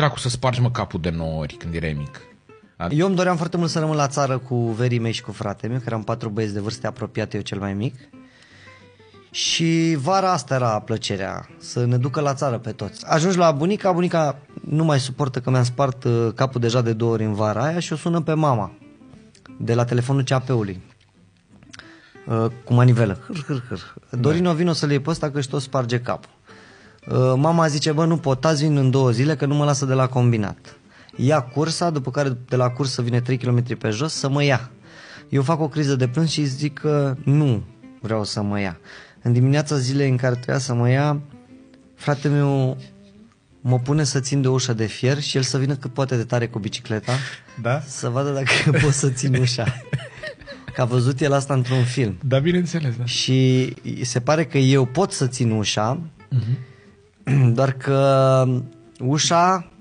dracu să spargi mă capul de 9 ori când erai mic? Eu îmi doream foarte mult să rămân la țară cu verii mei și cu fratele meu, că eram 4 băieți de vârste apropiate, eu cel mai mic. Și vara asta era plăcerea, să ne ducă la țară pe toți. Ajungi la bunica, bunica nu mai suportă că mi-am spart capul deja de 2 ori în vara aia și o sună pe mama de la telefonul CAP-ului cu manivelă. Dorino, vino să le iei pe ăsta că își tot sparge capul. Mama zice, bă, nu pot, azi vin în 2 zile că nu mă lasă de la combinat. Ia cursa, după care de la cursă vine 3 km pe jos să mă ia. Eu fac o criză de plâns și zic că nu vreau să mă ia. În dimineața zilei în care trebuia să mă ia, fratele meu mă pune să țin de ușa de fier și el să vină cât poate de tare cu bicicleta, da? Să vadă dacă pot să țin ușa. Că a văzut el asta într-un film. Da, bineînțeles, da. Și se pare că eu pot să țin ușa, doar că ușa